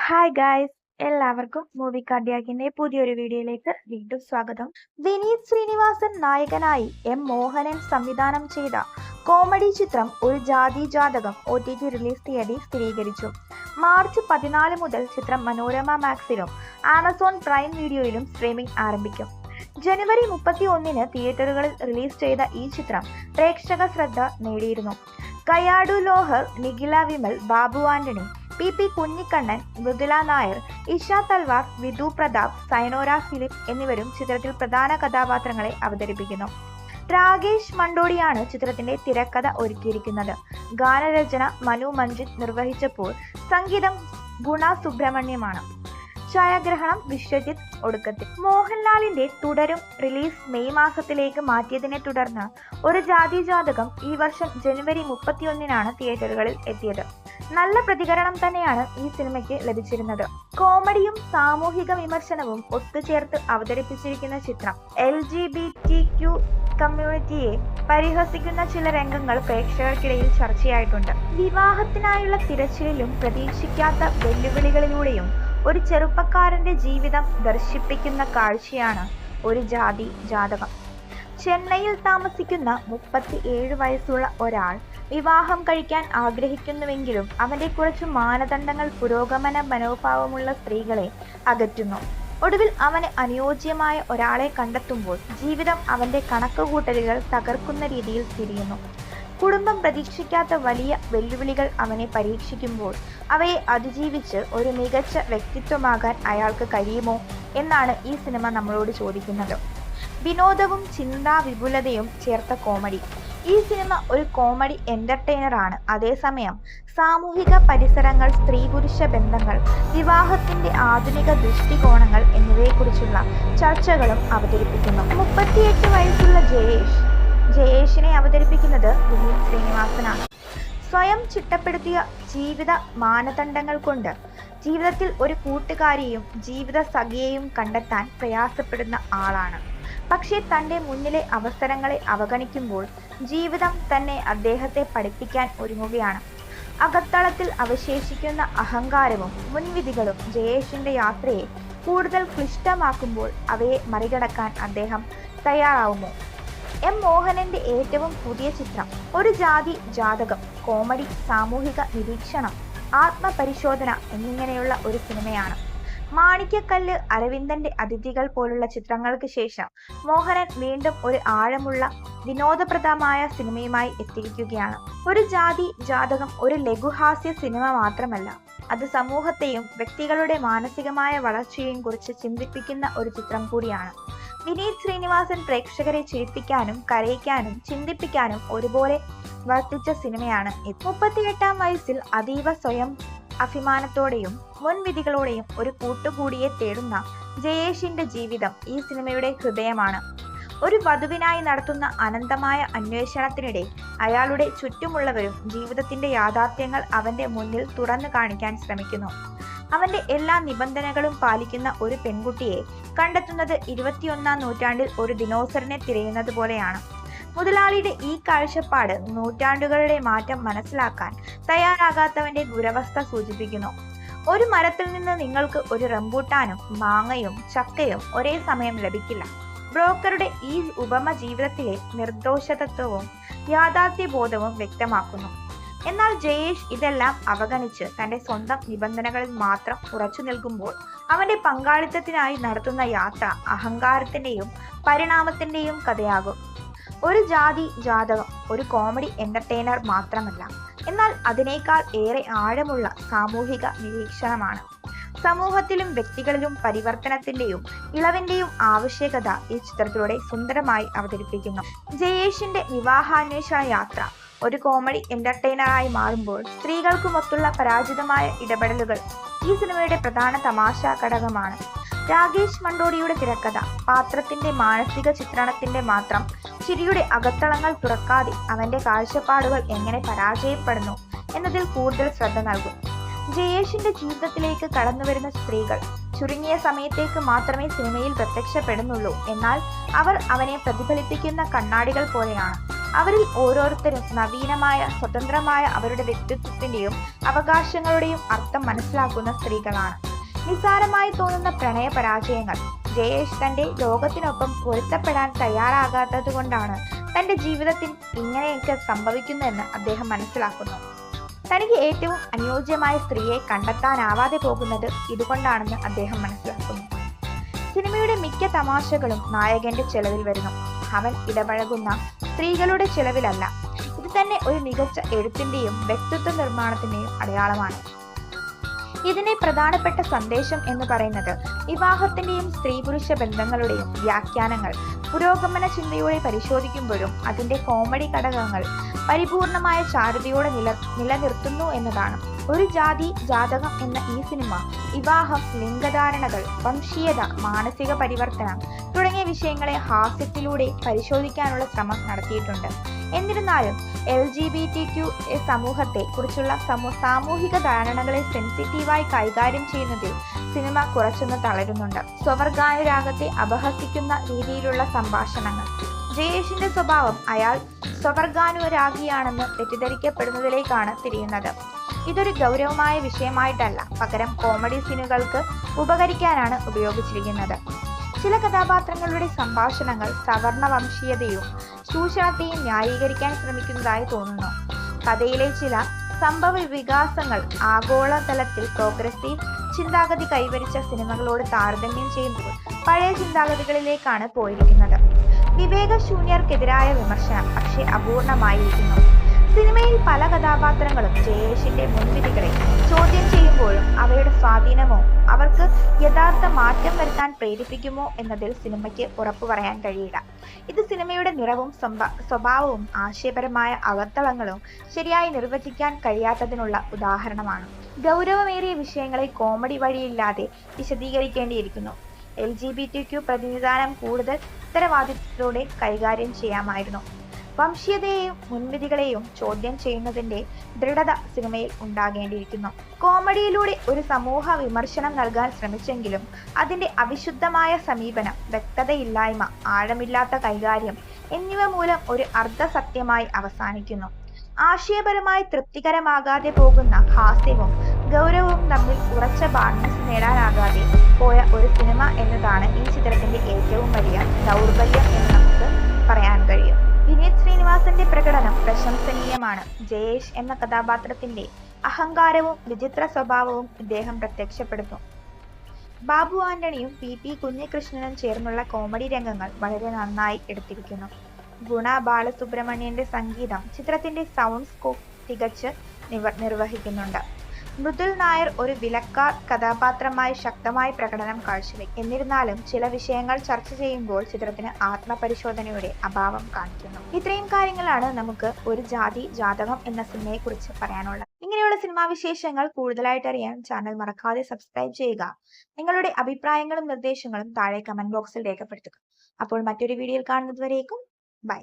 Hi guys, എല്ലാവർക്കും movie കാർഡിയാക്കിന്റെ പുതിയൊരു വീഡിയോയിലേക്ക് വീണ്ടും സ്വാഗതം. വിനീത് ശ്രീനിവാസൻ നായകനായി മോഹനൻ സംവിധാനം ചെയ്ത കോമഡി ചിത്രം ഒരു ജാതി ജാതകം OTT റിലീസ് തീയതി സ്ഥിരീകരിച്ചു. മാർച്ച് 14 മുതൽ ചിത്രം മനോരമ മാക്സിലും ആമസോൺ പ്രൈം വീഡിയോയിലും സ്ട്രീമിംഗ് ആരംഭിക്കും. ജനുവരി 31 തിയേറ്ററുകളിൽ റിലീസ് ചെയ്ത ഈ ചിത്രം പ്രേക്ഷക ശ്രദ്ധ നേടിയിരുന്നു. കയാഡു ലോഹർ, നിഖില വിമൽ, ബാബു ആന്റണി, PP കുഞ്ഞിക്കണ്ണൻ, മൃദുല നായർ, ഇഷ തൽവാർ, വിധു പ്രതാപ്, സൈനോര ഫിലിപ്പ് എന്നിവരും ചിത്രത്തിൽ പ്രധാന കഥാപാത്രങ്ങളെ അവതരിപ്പിക്കുന്നു. രാകേഷ് മണ്ടോടിയാണ് ചിത്രത്തിന്റെ തിരക്കഥ ഒരുക്കിയിരിക്കുന്നത്. ഗാനരചന മനു മഞ്ജിത്ത് നിർവഹിച്ചപ്പോൾ സംഗീതം ഗുണ സുബ്രഹ്മണ്യമാണ്. ഛായാഗ്രഹണം വിശ്വജിത്ത് ഒടുക്കത്തിൽ. മോഹൻലാലിന്റെ തുടരും റിലീസ് മെയ് മാസത്തിലേക്ക് മാറ്റിയതിനെ തുടർന്ന് ഒരു ജാതി ജാതകം ഈ വർഷം ജനുവരി 31 തിയേറ്ററുകളിൽ എത്തിയത്. നല്ല പ്രതികരണം തന്നെയാണ് ഈ സിനിമയ്ക്ക് ലഭിച്ചിരുന്നത്. കോമഡിയും സാമൂഹിക വിമർശനവും ഒത്തുചേർത്ത് അവതരിപ്പിച്ചിരിക്കുന്ന ചിത്രം LGBTQ കമ്മ്യൂണിറ്റിയെ പരിഹസിക്കുന്ന ചില രംഗങ്ങൾ പ്രേക്ഷകർക്കിടയിൽ ചർച്ചയായിട്ടുണ്ട്. വിവാഹത്തിനായുള്ള തിരച്ചിലിലും പ്രതീക്ഷിക്കാത്ത വെല്ലുവിളികളിലൂടെയും ഒരു ചെറുപ്പക്കാരന്റെ ജീവിതം ദർശിപ്പിക്കുന്ന കാഴ്ചയാണ് ഒരു ജാതി ജാതകം. ചെന്നൈയിൽ താമസിക്കുന്ന 37 വയസ്സുള്ള ഒരാൾ വിവാഹം കഴിക്കാൻ ആഗ്രഹിക്കുന്നുവെങ്കിലും അവന്റെ കുറച്ച് മാനദണ്ഡങ്ങൾ പുരോഗമന മനോഭാവമുള്ള സ്ത്രീകളെ അകറ്റുന്നു. ഒടുവിൽ അവന് അനുയോജ്യമായ ഒരാളെ കണ്ടെത്തുമ്പോൾ ജീവിതം അവന്റെ കണക്കുകൂട്ടലുകൾ തകർക്കുന്ന രീതിയിൽ തിരിയുന്നു. കുടുംബം പ്രതീക്ഷിക്കാത്ത വലിയ വെല്ലുവിളികൾ അവനെ പരീക്ഷിക്കുമ്പോൾ അവയെ അതിജീവിച്ച് ഒരു മികച്ച വ്യക്തിത്വമാകാൻ അയാൾക്ക് കഴിയുമോ എന്നാണ് ഈ സിനിമ നമ്മളോട് ചോദിക്കുന്നത്. വിനോദവും ചിന്താ വിപുലതയും ചേർത്ത കോമഡി. ഈ സിനിമ ഒരു കോമഡി എന്റർടൈനറാണ്. അതേസമയം സാമൂഹിക പരിസരങ്ങൾ, സ്ത്രീ പുരുഷ ബന്ധങ്ങൾ, വിവാഹത്തിന്റെ ആധുനിക ദൃഷ്ടികോണങ്ങൾ എന്നിവയെക്കുറിച്ചുള്ള ചർച്ചകളും അവതരിപ്പിക്കുന്നു. 38 വയസ്സുള്ള ജയേഷിനെ അവതരിപ്പിക്കുന്നത് വിനീത് ശ്രീനിവാസനാണ്. സ്വയം ചിട്ടപ്പെടുത്തിയ ജീവിത മാനദണ്ഡങ്ങൾ കൊണ്ട് ജീവിതത്തിൽ ഒരു കൂട്ടുകാരിയെയും ജീവിത സഖിയെയും കണ്ടെത്താൻ പ്രയാസപ്പെടുന്ന ആളാണ്. പക്ഷേ തൻ്റെ മുന്നിലെ അവസരങ്ങളെ അവഗണിക്കുമ്പോൾ ജീവിതം തന്നെ അദ്ദേഹത്തെ പഠിപ്പിക്കാൻ ഒരുങ്ങുകയാണ്. അകത്തളത്തിൽ അവശേഷിക്കുന്ന അഹങ്കാരവും മുൻവിധികളും ജയേഷിന്റെ യാത്രയെ കൂടുതൽ ക്ലിഷ്ടമാക്കുമ്പോൾ അവയെ മറികടക്കാൻ അദ്ദേഹം തയ്യാറാവുമോ? മോഹനന്റെ ഏറ്റവും പുതിയ ചിത്രം ഒരു ജാതി ജാതകം കോമഡി, സാമൂഹിക നിരീക്ഷണം, ആത്മപരിശോധന എന്നിങ്ങനെയുള്ള ഒരു സിനിമയാണ്. മാണിക്യക്കല്ല്, അരവിന്ദന്റെ അതിഥികൾ പോലുള്ള ചിത്രങ്ങൾക്ക് ശേഷം മോഹനൻ വീണ്ടും ഒരു ആഴമുള്ള വിനോദപ്രദമായ സിനിമയുമായി എത്തിയിരിക്കുകയാണ്. ഒരു ജാതി ജാതകം ഒരു ലഘുഹാസ്യ സിനിമ മാത്രമല്ല, അത് സമൂഹത്തെയും വ്യക്തികളുടെ മാനസികമായ വളർച്ചയെയും കുറിച്ച് ചിന്തിപ്പിക്കുന്ന ഒരു ചിത്രം കൂടിയാണ്. വിനീത് ശ്രീനിവാസൻ പ്രേക്ഷകരെ ചിരിപ്പിക്കാനും കരയിക്കാനും ചിന്തിപ്പിക്കാനും ഒരുപോലെ വർത്തിച്ച സിനിമയാണ് ഇത്. 38-ാം വയസ്സിൽ അതീവ സ്വയം അഭിമാനത്തോടെയും മുൻവിധികളോടെയും ഒരു കൂട്ടുകൂടിയെ തേടുന്ന ജയേഷിന്റെ ജീവിതം ഈ സിനിമയുടെ ഹൃദയമാണ്. ഒരു വധുവിനായി നടത്തുന്ന അനന്തമായ അന്വേഷണത്തിനിടെ അയാളുടെ ചുറ്റുമുള്ളവരും ജീവിതത്തിന്റെ യാഥാർത്ഥ്യങ്ങൾ അവന്റെ മുന്നിൽ തുറന്നു കാണിക്കാൻ ശ്രമിക്കുന്നു. അവന്റെ എല്ലാ നിബന്ധനകളും പാലിക്കുന്ന ഒരു പെൺകുട്ടിയെ കണ്ടെത്തുന്നത് 21-ാം നൂറ്റാണ്ടിൽ ഒരു ദിനോസറിനെ തിരയുന്നത് പോലെയാണ്. മുതലാളിയുടെ ഈ കാഴ്ചപ്പാട് നൂറ്റാണ്ടുകളുടെ മാറ്റം മനസ്സിലാക്കാൻ തയ്യാറാകാത്തവന്റെ ദുരവസ്ഥ സൂചിപ്പിക്കുന്നു. ഒരു മരത്തിൽ നിന്ന് നിങ്ങൾക്ക് ഒരു റംബൂട്ടാനും മാങ്ങയും ചക്കയും ഒരേ സമയം ലഭിക്കില്ല. ബ്രോക്കറുടെ ഈ ഉപമ ജീവിതത്തിലെ നിർദോഷതത്വവും യാഥാർത്ഥ്യബോധവും വ്യക്തമാക്കുന്നു. എന്നാൽ ജയേഷ് ഇതെല്ലാം അവഗണിച്ച് തന്റെ സ്വന്തം നിബന്ധനകളിൽ മാത്രം ഉറച്ചു നിൽക്കുമ്പോൾ അവന്റെ പങ്കാളിത്തത്തിനായി നടത്തുന്ന യാത്ര അഹങ്കാരത്തിന്റെയും പരിണാമത്തിന്റെയും കഥയാകും. ഒരു ജാതി ജാതകം ഒരു കോമഡി എന്റർടൈനർ മാത്രമല്ല, എന്നാൽ അതിനേക്കാൾ ഏറെ ആഴമുള്ള സാമൂഹിക നിരീക്ഷണമാണ്. സമൂഹത്തിലും വ്യക്തികളിലും പരിവർത്തനത്തിന്റെയും ഇളവിന്റെയും ആവശ്യകത ഈ ചിത്രത്തിലൂടെ സുന്ദരമായി അവതരിപ്പിക്കുന്നു. ജയേഷിന്റെ വിവാഹാന്വേഷണ യാത്ര ഒരു കോമഡി എന്റർടൈനറായി മാറുമ്പോൾ സ്ത്രീകൾക്കുമൊത്തുള്ള പരാജിതമായ ഇടപെടലുകൾ ഈ സിനിമയുടെ പ്രധാന തമാശ ഘടകമാണ്. രാകേഷ് മണ്ടോടിയുടെ തിരക്കഥ പാത്രത്തിന്റെ മാനസിക ചിത്രണത്തിന്റെ മാത്രം ചിരിയുടെ അകത്തളങ്ങൾ തുറക്കാതെ അവന്റെ കാഴ്ചപ്പാടുകൾ എങ്ങനെ പരാജയപ്പെടുന്നു എന്നതിൽ കൂടുതൽ ശ്രദ്ധ നൽകും. ജയേഷിന്റെ ജീവിതത്തിലേക്ക് കടന്നുവരുന്ന സ്ത്രീകൾ ചുരുങ്ങിയ സമയത്തേക്ക് മാത്രമേ സിനിമയിൽ പ്രത്യക്ഷപ്പെടുന്നുള്ളൂ. എന്നാൽ അവർ അവനെ പ്രതിഫലിപ്പിക്കുന്ന കണ്ണാടികൾ പോലെയാണ്. അവരിൽ ഓരോരുത്തരും നവീനമായ സ്വതന്ത്രമായ അവരുടെ വ്യക്തിത്വത്തിന്റെയും അവകാശങ്ങളുടെയും അർത്ഥം മനസ്സിലാക്കുന്ന സ്ത്രീകളാണ്. നിസ്സാരമായി തോന്നുന്ന പ്രണയ പരാജയങ്ങൾ ജയേഷ് തന്റെ ലോകത്തിനൊപ്പം പൊരുത്തപ്പെടാൻ തയ്യാറാകാത്തതുകൊണ്ടാണ് തന്റെ ജീവിതത്തിൽ ഇങ്ങനെയൊക്കെ സംഭവിക്കുന്നതെന്ന് അദ്ദേഹം മനസ്സിലാക്കുന്നു. തനിക്ക് ഏറ്റവും അനുയോജ്യമായ സ്ത്രീയെ കണ്ടെത്താനാവാതെ പോകുന്നത് ഇതുകൊണ്ടാണെന്ന് അദ്ദേഹം മനസ്സിലാക്കുന്നു. സിനിമയുടെ മിക്ക തമാശകളും നായകന്റെ ചെലവിൽ വരുന്നു. അവൻ ഇടപഴകുന്ന സ്ത്രീകളുടെ ചെലവിലല്ല. ഇത് തന്നെ ഒരു മികച്ച എഴുത്തിന്റെയും വ്യക്തിത്വ നിർമ്മാണത്തിന്റെയും അടയാളമാണ്. ഇതിന്റെ പ്രധാനപ്പെട്ട സന്ദേശം എന്ന് പറയുന്നത് വിവാഹത്തിന്റെയും സ്ത്രീ പുരുഷ ബന്ധങ്ങളുടെയും വ്യാഖ്യാനങ്ങൾ പുരോഗമന ചിന്തയോടെ പരിശോധിക്കുമ്പോഴും അതിന്റെ കോമഡി ഘടകങ്ങൾ പരിപൂർണമായ ചാരുതയോടെ നിലനിർത്തുന്നു എന്നതാണ്. ഒരു ജാതി ജാതകം എന്ന ഈ സിനിമ വിവാഹം, ലിംഗധാരണകൾ, വംശീയത, മാനസിക പരിവർത്തനം തുടങ്ങിയ വിഷയങ്ങളെ ഹാസ്യത്തിലൂടെ പരിശോധിക്കാനുള്ള ശ്രമം നടത്തിയിട്ടുണ്ട്. എന്നിരുന്നാലും LGBTQ സമൂഹത്തെ കുറിച്ചുള്ള സാമൂഹിക ധാരണകളെ സെൻസിറ്റീവായി കൈകാര്യം ചെയ്യുന്നതിൽ സിനിമ കുറച്ചൊന്ന് തളരുന്നുണ്ട്. സ്വവർഗാനുരാഗത്തെ അപഹസിക്കുന്ന രീതിയിലുള്ള സംഭാഷണങ്ങൾ, ജയേഷിന്റെ സ്വഭാവം അയാൾ സ്വവർഗാനുരാഗിയാണെന്ന് തെറ്റിദ്ധരിക്കപ്പെടുന്നതിലേക്കാണ് തിരിയുന്നത്. ഇതൊരു ഗൗരവമായ വിഷയമായിട്ടല്ല, പകരം കോമഡി സീനുകൾക്ക് ഉപകരിക്കാനാണ് ഉപയോഗിച്ചിരിക്കുന്നത്. ചില കഥാപാത്രങ്ങളുടെ സംഭാഷണങ്ങൾ സവർണ വംശീയതയും ചൂഷണത്തെയും ന്യായീകരിക്കാൻ ശ്രമിക്കുന്നതായി തോന്നുന്നു. കഥയിലെ ചില സംഭവ വികാസങ്ങൾ ആഗോളതലത്തിൽ പ്രോഗ്രസീവ് ചിന്താഗതി കൈവരിച്ച സിനിമകളോട് താരതമ്യം ചെയ്യുമ്പോൾ പഴയ ചിന്താഗതികളിലേക്കാണ് പോയിരിക്കുന്നത്. വിവേകശൂന്യർക്കെതിരായ വിമർശനം പക്ഷേ അപൂർണമായിരിക്കുന്നു. സിനിമയിൽ പല കഥാപാത്രങ്ങളും ജയേഷിന്റെ മുൻവിധികളെ ചോദ്യം ചെയ്യുമ്പോഴും അവയുടെ സ്വാധീനമോ അവർക്ക് യഥാർത്ഥ മാറ്റം വരുത്താൻ പ്രേരിപ്പിക്കുമോ എന്നതിൽ സിനിമയ്ക്ക് ഉറപ്പു പറയാൻ കഴിയില്ല. ഇത് സിനിമയുടെ നിറവും സ്വഭാവവും ആശയപരമായ അകത്തളങ്ങളും ശരിയായി നിർവചിക്കാൻ കഴിയാത്തതിനുള്ള ഉദാഹരണമാണ്. ഗൗരവമേറിയ വിഷയങ്ങളെ കോമഡി വഴിയില്ലാതെ വിശദീകരിക്കേണ്ടിയിരിക്കുന്നു. LGBTQ പ്രതിനിധാനം കൂടുതൽ ഉത്തരവാദിത്വത്തോടെ കൈകാര്യം ചെയ്യാമായിരുന്നു. വംശീയതയെയും മുൻവിധികളെയും ചോദ്യം ചെയ്യുന്നതിന്റെ ദൃഢത സിനിമയിൽ ഉണ്ടാകേണ്ടിയിരിക്കുന്നു. കോമഡിയിലൂടെ ഒരു സമൂഹ വിമർശനം നൽകാൻ ശ്രമിച്ചെങ്കിലും അതിന്റെ അവിശുദ്ധമായ സമീപനം, വ്യക്തതയില്ലായ്മ, ആഴമില്ലാത്ത കൈകാര്യം എന്നിവ മൂലം ഒരു അർദ്ധസത്യമായി അവസാനിക്കുന്നു. ആശയപരമായി തൃപ്തികരമാകാതെ പോകുന്ന ഹാസ്യവും ഗൗരവവും തമ്മിൽ ഉറച്ച ബാലൻസ് നേടാനാകാതെ പോയ ഒരു സിനിമ എന്നതാണ് ഈ ചിത്രത്തിന്റെ ഏറ്റവും വലിയ ദൗർബല്യം എന്ന് നമുക്ക് പറയാൻ കഴിയും. വിനീത് ശ്രീനിവാസന്റെ പ്രകടനം പ്രശംസനീയമാണ്. ജയേഷ് എന്ന കഥാപാത്രത്തിന്റെ അഹങ്കാരവും വിചിത്ര സ്വഭാവവും ഇദ്ദേഹം പ്രത്യക്ഷപ്പെടുന്നു. ബാബു ആന്റണിയും PP കുഞ്ഞികൃഷ്ണനും ചേർന്നുള്ള കോമഡി രംഗങ്ങൾ വളരെ നന്നായി എടുത്തിരിക്കുന്നു. ഗുണ ബാലസുബ്രഹ്മണ്യന്റെ സംഗീതം ചിത്രത്തിന്റെ സൗണ്ട് സ്കോപ്പ് തികച്ച് നിർവഹിക്കുന്നുണ്ട്. മൃദുൽ നായർ ഒരു വിലക്കാർ കഥാപാത്രമായി ശക്തമായ പ്രകടനം കാഴ്ചവെക്കും. എന്നിരുന്നാലും ചില വിഷയങ്ങൾ ചർച്ച ചെയ്യുമ്പോൾ ചിത്രത്തിന് ആത്മപരിശോധനയുടെ അഭാവം കാണിക്കുന്നു. ഇത്രയും കാര്യങ്ങളാണ് നമുക്ക് ഒരു ജാതി ജാതകം എന്ന സിനിമയെ കുറിച്ച് പറയാനുള്ളത്. ഇങ്ങനെയുള്ള സിനിമാ വിശേഷങ്ങൾ കൂടുതലായിട്ട് അറിയാൻ ചാനൽ മറക്കാതെ സബ്സ്ക്രൈബ് ചെയ്യുക. നിങ്ങളുടെ അഭിപ്രായങ്ങളും നിർദ്ദേശങ്ങളും താഴെ കമന്റ് ബോക്സിൽ രേഖപ്പെടുത്തുക. അപ്പോൾ മറ്റൊരു വീഡിയോയിൽ കാണുന്നതുവരേക്കും ബൈ.